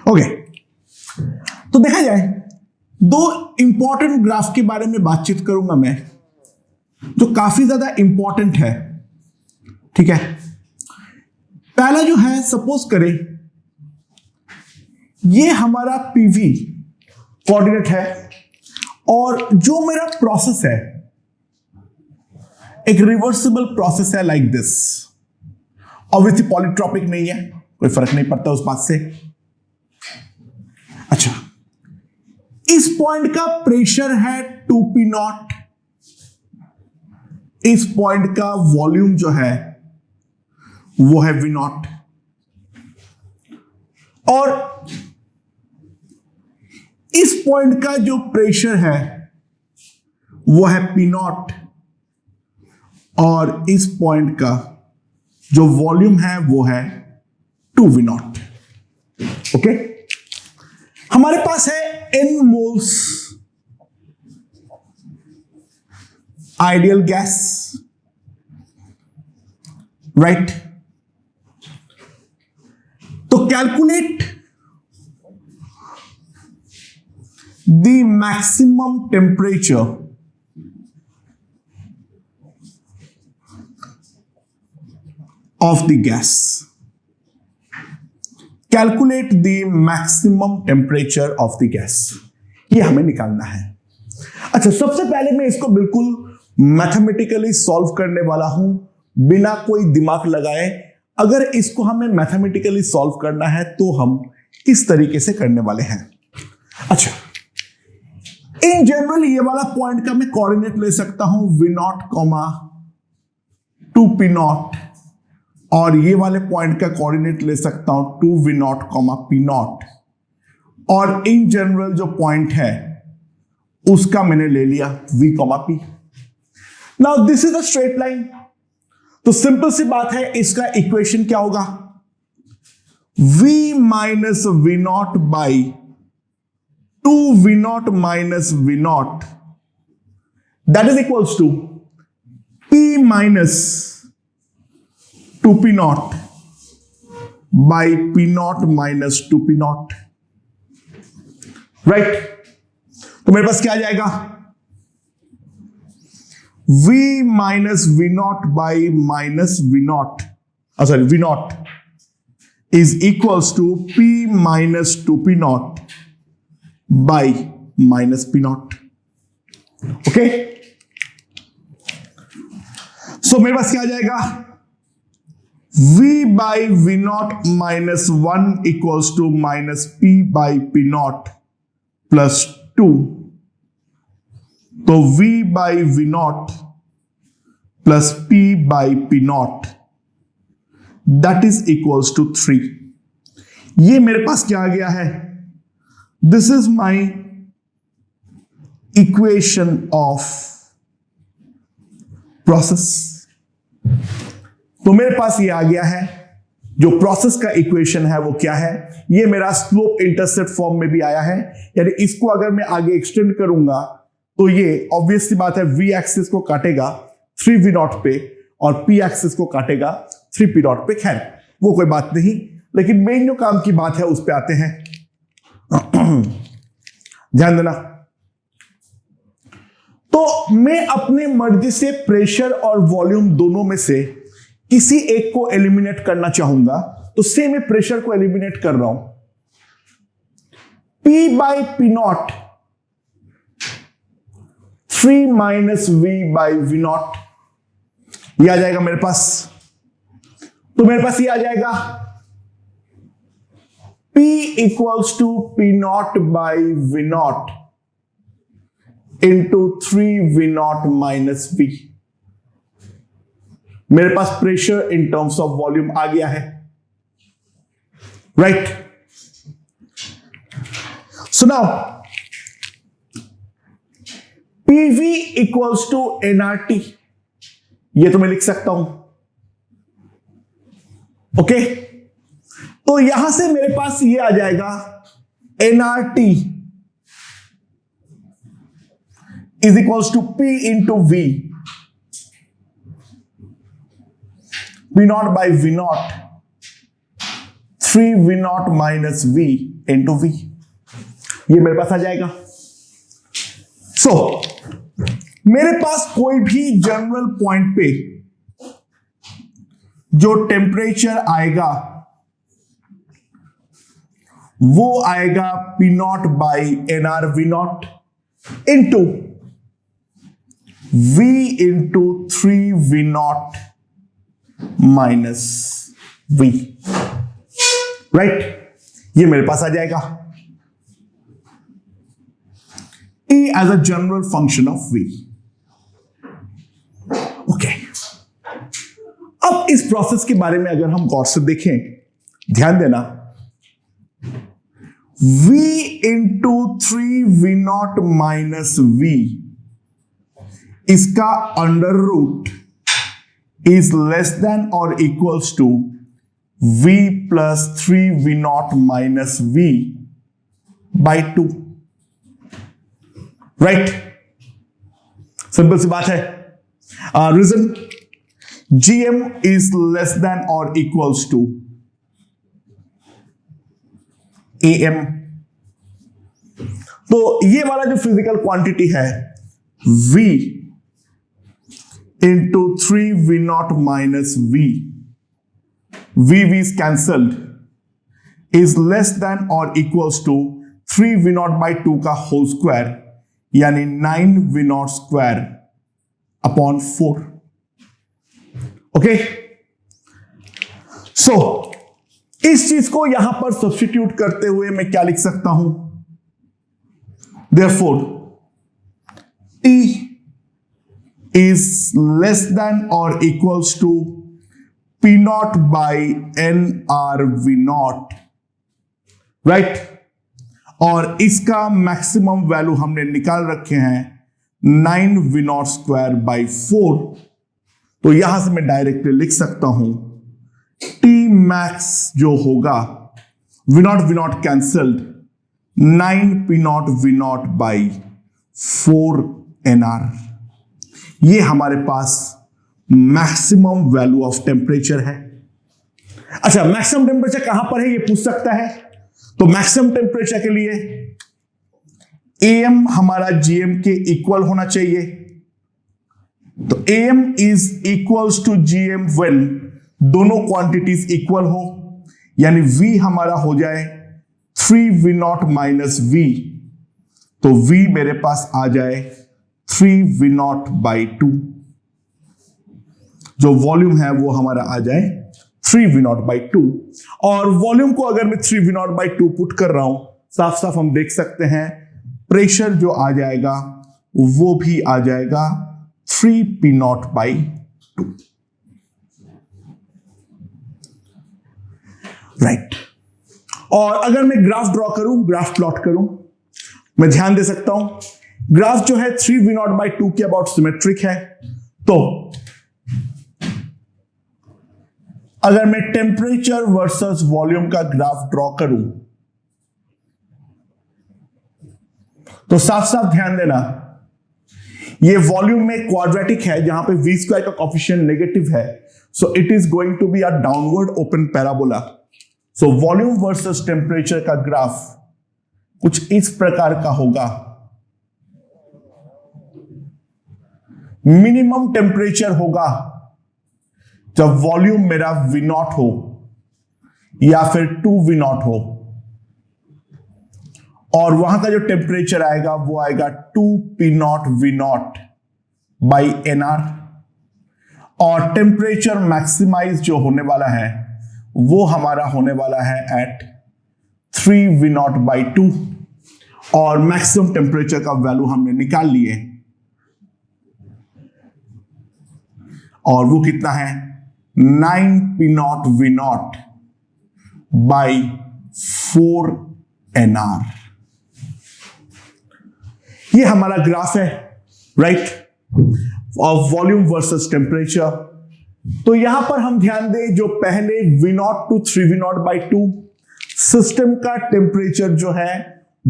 Okay, तो देखा जाए दो इंपॉर्टेंट ग्राफ के बारे में बातचीत करूंगा मैं, जो काफी ज्यादा इंपॉर्टेंट है। ठीक है, पहला जो है, सपोज करें ये हमारा पीवी कोऑर्डिनेट है और जो मेरा प्रोसेस है एक रिवर्सिबल प्रोसेस है लाइक दिस। ऑब्वियसली पॉलीट्रॉपिक नहीं है, कोई फर्क नहीं पड़ता उस बात से। अच्छा, इस पॉइंट का प्रेशर है 2p0, इस पॉइंट का वॉल्यूम जो है वो है v0, और इस पॉइंट का जो प्रेशर है वो है p0, और इस पॉइंट का जो वॉल्यूम है वो है 2v0। ओके, हमारे पास है n moles ideal gas, right. तो calculate the maximum temperature of the gas. Calculate the maximum temperature of the gas. ये हमें निकालना है। अच्छा, सबसे पहले मैं इसको बिल्कुल मैथमेटिकली सॉल्व करने वाला हूं, बिना कोई दिमाग लगाए। अगर इसको हमें मैथमेटिकली सॉल्व करना है तो हम इस तरीके से करने वाले हैं। अच्छा, इन जनरल ये वाला पॉइंट का मैं कोऑर्डिनेट ले सकता हूं v0, 2p0, और ये वाले पॉइंट का कोऑर्डिनेट ले सकता हूं 2v0, p0, और इन जनरल जो पॉइंट है उसका मैंने ले लिया v, p। Now this is a straight line, तो सिंपल सी बात है, इसका इक्वेशन क्या होगा? v minus v0 by 2v0 minus v0, that is equals to p minus 2p0 by p0 minus 2p0, right. तो मेरे पास क्या आ जाएगा? v minus v0 by minus v0, sorry v0 is equals to p minus 2p0 by minus p0। Okay, so मेरे पास क्या आ जाएगा? v by v0 minus 1 equals to minus p by p0 plus 2। तो v by v0 plus p by p0 that is equals to 3। ये मेरे पास क्या आ गया है? This is my equation of process. तो मेरे पास ये आ गया है, जो प्रोसेस का इक्वेशन है वो क्या है? ये मेरा स्लोप इंटरसेप्ट फॉर्म में भी आया है, यानी इसको अगर मैं आगे एक्सटेंड करूंगा तो ये ऑब्वियस सी बात है v एक्सिस को काटेगा 3v0 पे और p एक्सिस को काटेगा 3p0 पे। खैर वो कोई बात नहीं, लेकिन मेन जो काम की बात है उस पे आते हैं। ध्यान देना, तो मैं अपने मर्जी से प्रेशर और वॉल्यूम दोनों में से किसी एक को एलिमिनेट करना चाहूंगा, तो से मैं प्रेशर को एलिमिनेट कर रहा हूं। P by p0 3 minus v by v0, ये आ जाएगा मेरे पास। तो मेरे पास ये आ जाएगा P equals to p0 by v0 into 3v0 minus v। मेरे पास pressure in terms of volume आ गया है, right. So now PV equals to nRT, ये तो मैं लिख सकता हूं। ओके, तो यहां से मेरे पास ये आ जाएगा nRT is equals to P into V, P0 by V0, 3v0 minus V into V, ये मेरे पास आ जाएगा। सो मेरे पास कोई भी जनरल पॉइंट पे जो टेम्परेचर आएगा वो आएगा P nought by N R V nought into V into 3 V not minus V, right, ये मेरे पास आ जाएगा E as a general function of V. Okay, अब इस प्रोसेस के बारे में अगर हम गौर से देखें, ध्यान देना, V into 3 V not minus V, इसका under root is less than और equals to V plus 3 V not minus V by 2, right, simple सी बात है। Reason GM is less than और इक्वल्स टू AM, तो ये वाला जो फिजिकल क्वांटिटी है V into 3 V not minus V is cancelled, is less than और equals to 3 V not by 2 का होल स्क्वायर, यानी 9 V not square upon 4। Okay, so इस चीज को यहां पर सब्स्टिट्यूट करते हुए मैं क्या लिख सकता हूं, therefore T is less than और equals to P not by NR V not, right, और इसका मैक्सिमम वैल्यू हमने निकाल रखे हैं 9 वी नॉट स्क्वायर बाई 4, तो यहां से मैं डायरेक्टली लिख सकता हूं T मैक्स जो होगा V nought cancelled 9 P nought V not by 4 NR, ये हमारे पास मैक्सिमम वैल्यू ऑफ टेम्परेचर है। अच्छा, मैक्सिमम टेम्परेचर कहां पर है ये पूछ सकता है, तो मैक्सिमम टेम्परेचर के लिए AM हमारा GM के इक्वल होना चाहिए, तो AM is equals to GM when दोनों क्वांटिटीज इक्वल हो, यानी V हमारा हो जाए 3 वी नॉट माइनस V, तो V मेरे पास आ जाए 3 वी नॉट बाई 2, जो वॉल्यूम है वो हमारा आ जाए 3 वी नॉट बाई 2, और वॉल्यूम को अगर मैं 3 वी नॉट बाई 2 पुट कर रहा हूं, साफ साफ हम देख सकते हैं प्रेशर जो आ जाएगा वो भी आ जाएगा 3 P नॉट बाई 2, राइट। और अगर मैं ग्राफ ड्रॉ करूं, ग्राफ प्लॉट करूं, मैं ध्यान दे सकता हूं ग्राफ जो है 3 वी नॉट बाई 2 के अबाउट सिमेट्रिक है, तो अगर मैं टेम्परेचर वर्सेस वॉल्यूम का ग्राफ ड्रॉ करूं तो साफ साफ ध्यान देना, ये वॉल्यूम में क्वाड्रेटिक है जहां पे v स्क्वायर का कोफिशिएंट नेगेटिव है, so it is going to be a downward open parabola. So volume versus temperature का ग्राफ कुछ इस प्रकार का होगा, मिनिमम टेम्परेचर होगा जब वॉल्यूम मेरा V नॉट हो या फिर 2 V नॉट हो, और वहां का जो टेम्परेचर आएगा वो आएगा 2 P naught V not by NR, और टेम्परेचर मैक्सिमाइज जो होने वाला है वो हमारा होने वाला है एट 3 V नॉट बाई 2, और मैक्सिमम टेम्परेचर का वैल्यू हमने निकाल लिए, और वो कितना है 9 P naught V not by 4 NR। ये हमारा ग्राफ है, right, of volume versus temperature. तो यहां पर हम ध्यान दें, जो पहले V naught to 3 V not by 2 system का टेम्परेचर जो है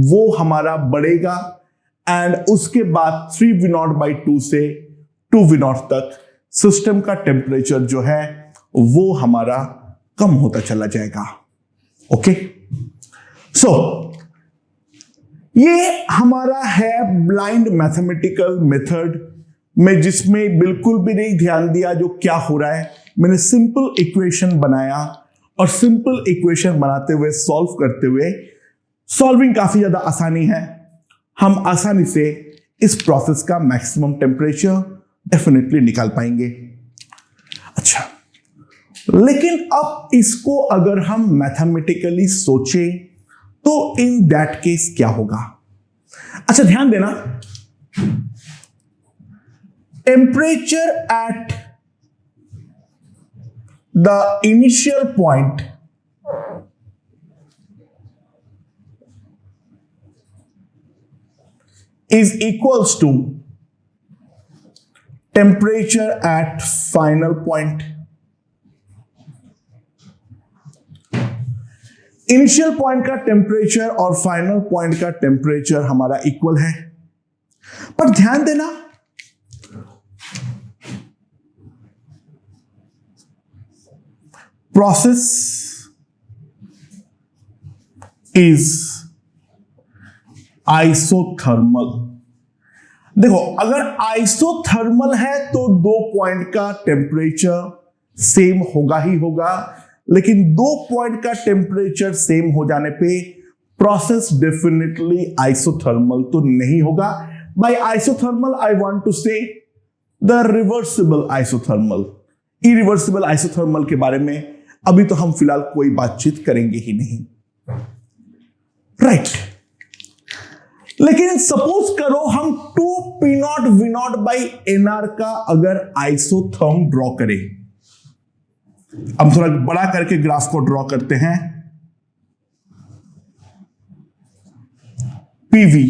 वो हमारा बढ़ेगा, एंड उसके बाद 3 V नॉट बाई 2 से 2 V नॉट तक सिस्टम का टेम्परेचर जो है वो हमारा कम होता चला जाएगा। ओके, सो ये हमारा है ब्लाइंड मैथमेटिकल मेथड में, जिसमें बिल्कुल भी नहीं ध्यान दिया जो क्या हो रहा है। मैंने सिंपल इक्वेशन बनाया और सिंपल इक्वेशन बनाते हुए सॉल्व करते हुए, सॉल्विंग काफी ज्यादा आसानी है, हम आसानी से इस प्रोसेस का मैक्सिमम टेम्परेचर डेफिनेटली निकाल पाएंगे। अच्छा, लेकिन अब इसको अगर हम मैथमेटिकली सोचें तो इन दैट केस क्या होगा? अच्छा, ध्यान देना, temperature at the initial point is equals to temperature at final point. Initial point का टेम्परेचर और फाइनल पॉइंट का टेम्परेचर हमारा इक्वल है, पर ध्यान देना प्रोसेस इज आइसोथर्मल। देखो, अगर आइसोथर्मल है तो दो पॉइंट का टेम्परेचर सेम होगा ही होगा, लेकिन दो पॉइंट का टेम्परेचर सेम हो जाने पे प्रोसेस डेफिनेटली आइसोथर्मल तो नहीं होगा। By isothermal I want to say the reversible isothermal. Irreversible isothermal के बारे में अभी तो हम फिलहाल कोई बातचीत करेंगे ही नहीं, राइट। लेकिन सपोज करो हम 2P0 V0 बाई NR का अगर आइसोथर्म ड्रॉ करें। अब थोड़ा बड़ा करके ग्राफ को ड्रॉ करते हैं। PV,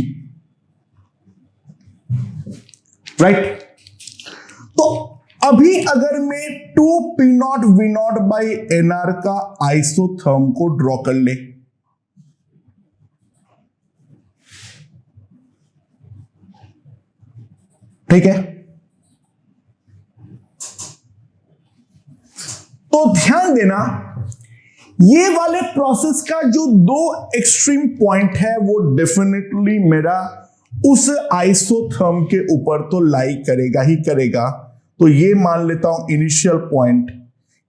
right. तो अभी अगर मैं 2P0 V0 बाई NR का आइसोथर्म को ड्रॉ कर ले, ठीक है, तो ध्यान देना ये वाले प्रोसेस का जो दो एक्सट्रीम पॉइंट है वो डेफिनेटली मेरा उस आइसोथर्म के ऊपर तो लाई करेगा ही करेगा। तो ये मान लेता हूं इनिशियल पॉइंट,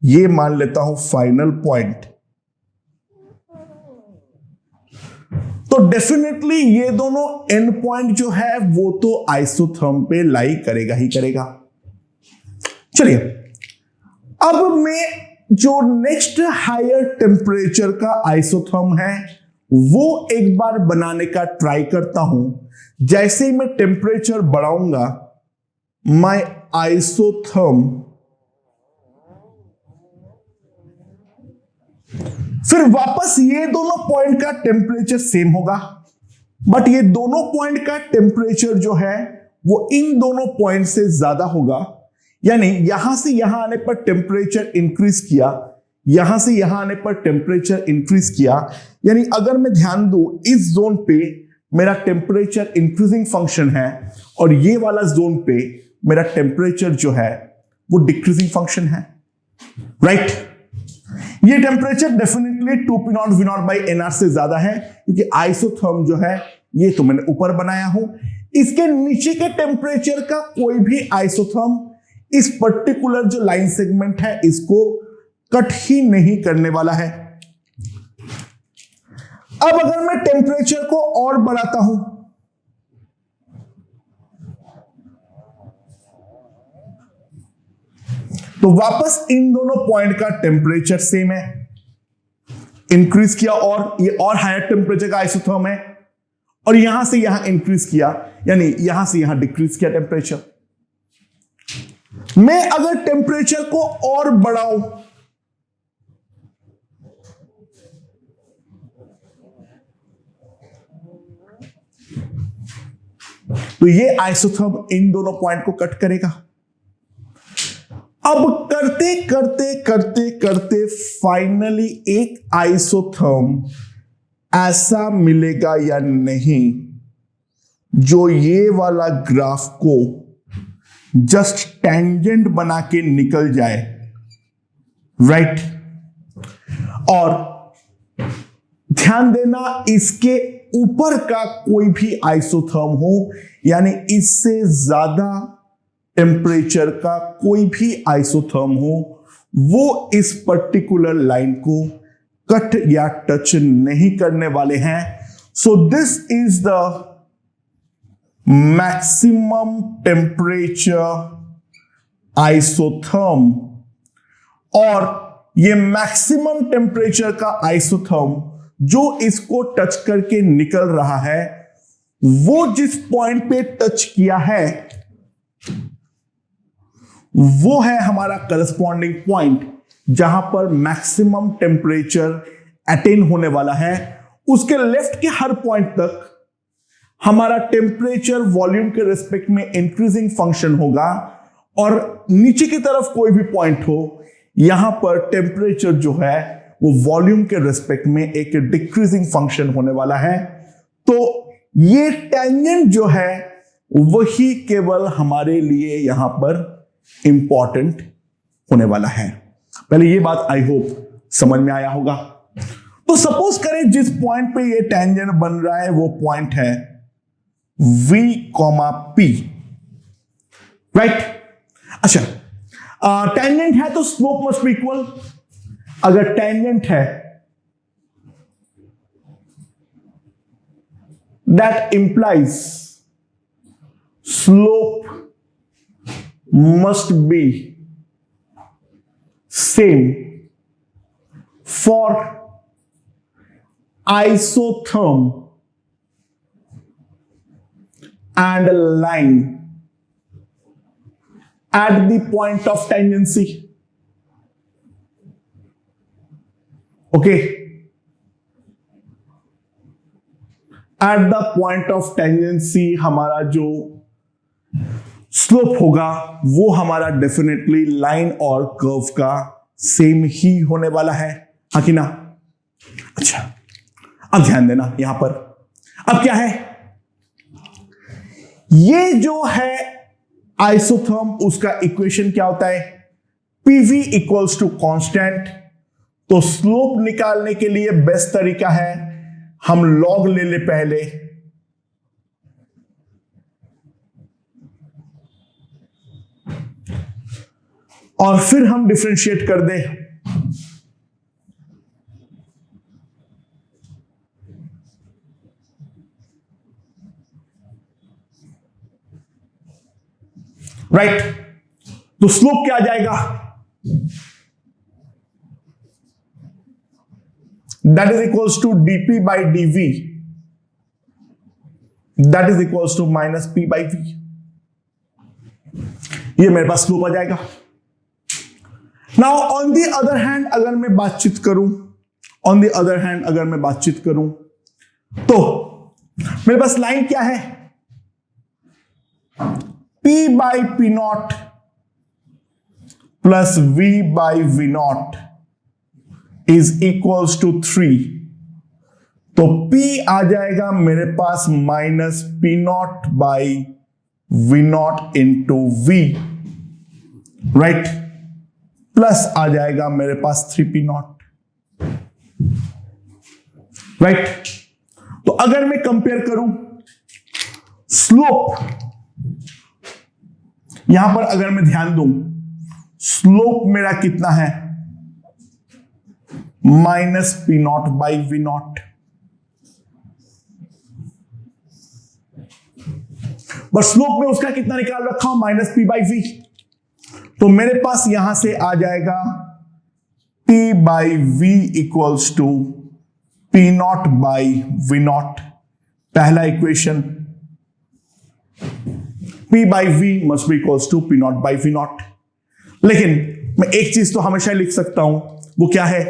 ये मान लेता हूं फाइनल पॉइंट। तो डेफिनेटली ये दोनों एंड पॉइंट जो है वो तो आइसोथर्म पे लाई करेगा ही करेगा। चलिए, अब मैं जो नेक्स्ट हायर टेम्परेचर का आइसोथर्म है वो एक बार बनाने का ट्राई करता हूं। जैसे ही मैं टेम्परेचर बढ़ाऊंगा, माय आइसोथर्म फिर वापस ये दोनों पॉइंट का टेम्परेचर सेम होगा, बट ये दोनों पॉइंट का टेम्परेचर जो है वो इन दोनों पॉइंट से ज्यादा होगा। यानी यहां से यहां आने पर टेम्परेचर इंक्रीज किया, यहां से यहां आने पर टेम्परेचर इंक्रीज किया। यानी अगर मैं ध्यान दूं, इस जोन पे मेरा टेम्परेचर इंक्रीजिंग फंक्शन है और ये वाला जोन पे मेरा टेम्परेचर जो है वो डिक्रीजिंग फंक्शन है, राइट। ये temperature definitely 2P0 V0 by NR से ज्यादा है, क्योंकि आइसोथर्म जो है ये तो मैंने ऊपर बनाया हूं। इसके नीचे के टेम्परेचर का कोई भी आइसोथर्म इस पर्टिकुलर जो लाइन सेगमेंट है इसको कट ही नहीं करने वाला है। अब अगर मैं टेम्परेचर को और बढ़ाता हूं, तो वापस इन दोनों पॉइंट का टेम्परेचर सेम है, इंक्रीज किया और ये और हायर टेम्परेचर का आइसोथर्म है, और यहां से यहां इंक्रीज किया, यानी यहां से यहां डिक्रीज किया टेम्परेचर। मैं अगर टेम्परेचर को और बढ़ाऊं, तो ये आइसोथर्म इन दोनों पॉइंट को कट करेगा। अब करते करते करते करते फाइनली एक आइसोथर्म ऐसा मिलेगा या नहीं जो ये वाला ग्राफ को जस्ट टेंजेंट बना के निकल जाए, राइट। और ध्यान देना, इसके ऊपर का कोई भी आइसोथर्म हो, यानी इससे ज्यादा टेम्परेचर का कोई भी आइसोथर्म हो, वो इस पर्टिकुलर लाइन को कट या टच नहीं करने वाले हैं. So this is the maximum temperature isotherm. और ये मैक्सिमम टेम्परेचर का आइसोथर्म जो इसको टच करके निकल रहा है, वो जिस पॉइंट पे टच किया है वो है हमारा करस्पॉन्डिंग पॉइंट जहां पर मैक्सिमम टेम्परेचर अटेन होने वाला है. उसके लेफ्ट के हर पॉइंट तक हमारा टेम्परेचर वॉल्यूम के रिस्पेक्ट में इंक्रीजिंग फंक्शन होगा, और नीचे की तरफ कोई भी पॉइंट हो, यहां पर टेम्परेचर जो है वो वॉल्यूम के रिस्पेक्ट में एक डिक्रीजिंग फंक्शन होने वाला है. तो ये टेंजेंट जो है वही केवल हमारे लिए यहां पर इंपॉर्टेंट होने वाला है. पहले ये बात आई होप समझ में आया होगा. तो सपोज करें जिस पॉइंट पे ये टेंजेंट बन रहा है वो पॉइंट है V, P, राइट. अच्छा, टेंजेंट है तो स्लोप मस्ट बी इक्वल. अगर टेंजेंट है that implies slope must be same for isotherm and line at the point of tangency. Okay, at the point of tangency हमारा जो slope होगा वो हमारा डेफिनेटली लाइन और कर्व का सेम ही होने वाला है, हाँ कि ना. अच्छा, अब ध्यान देना यहां पर. अब क्या है, ये जो है आइसोथर्म, उसका इक्वेशन क्या होता है, PV इक्वल्स टू कांस्टेंट. तो स्लोप निकालने के लिए बेस्ट तरीका है हम लॉग ले ले पहले, और फिर हम डिफरेंशिएट कर दें. राइट, तो स्लोप क्या आ जाएगा, that is equals to dp by dv, that is equals to minus p by v. ये मेरे पास स्लोप आ जाएगा. Now on the other hand अगर मैं बातचीत करूं, तो मेरे पास लाइन क्या है, P by P not plus V by V not is equals to 3. तो P आ जाएगा मेरे पास minus P not by V not into V, right, plus आ जाएगा मेरे पास 3P नॉट, राइट. तो अगर मैं कंपेयर करूं स्लोप, यहां पर अगर मैं ध्यान दूं, स्लोप मेरा कितना है, minus P not by V not. But slope में उसका कितना निकाल रखा हूं, माइनस P बाई V. तो मेरे पास यहां से आ जाएगा P by V equals to P not by V not. पहला equation, P by V must be equals to P not by V not. लेकिन मैं एक चीज तो हमेशा लिख सकता हूं, वो क्या है,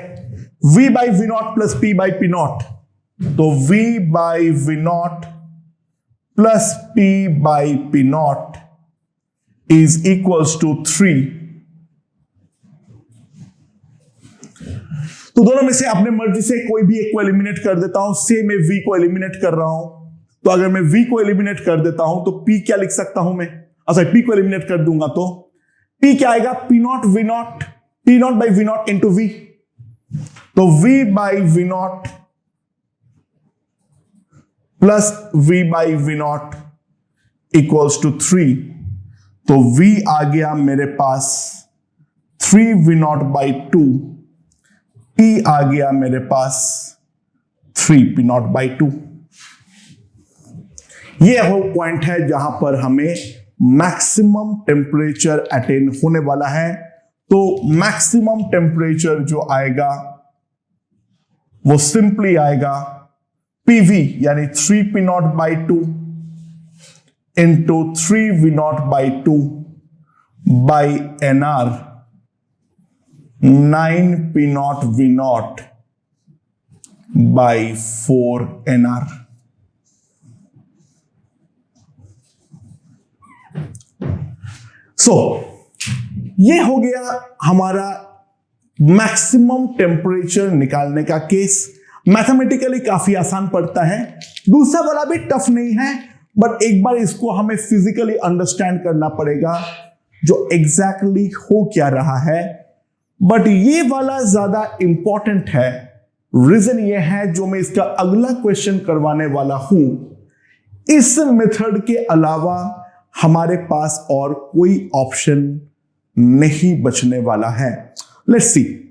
V by V naught plus P by P naught. तो V by V naught plus P by P naught is equals to 3. तो दोनों में से अपने मर्जी से कोई भी एक को एलिमिनेट कर देता हूं. से मैं V को एलिमिनेट कर रहा हूं, तो अगर मैं V को एलिमिनेट कर देता हूं तो P क्या लिख सकता हूं मैं, अच्छा P को एलिमिनेट कर दूंगा तो P क्या आएगा, P naught V naught, P not by V not into V. तो V by V naught plus v by V naught equals to 3, तो v आ गया मेरे पास 3 वी नॉट बाई 2, p आ गया मेरे पास 3 p नॉट बाई 2। ये वो पॉइंट है जहां पर हमें मैक्सिमम टेम्परेचर अटेन होने वाला है। तो मैक्सिमम टेम्परेचर जो आएगा वो सिंपली आएगा PV यानी 3p not by 2 into 3v not by 2 by NR 9p not v not by 4 NR। सो ये हो गया हमारा मैक्सिमम टेम्परेचर निकालने का केस। मैथमेटिकली काफी आसान पड़ता है, दूसरा वाला भी टफ नहीं है, बट एक बार इसको हमें फिजिकली अंडरस्टैंड करना पड़ेगा जो एग्जैक्टली हो क्या रहा है। बट ये वाला ज्यादा इंपॉर्टेंट है। रीजन ये है जो मैं इसका अगला क्वेश्चन करवाने वाला हूं, इस मेथड के अलावा हमारे पास और कोई ऑप्शन नहीं बचने वाला है। Let's see.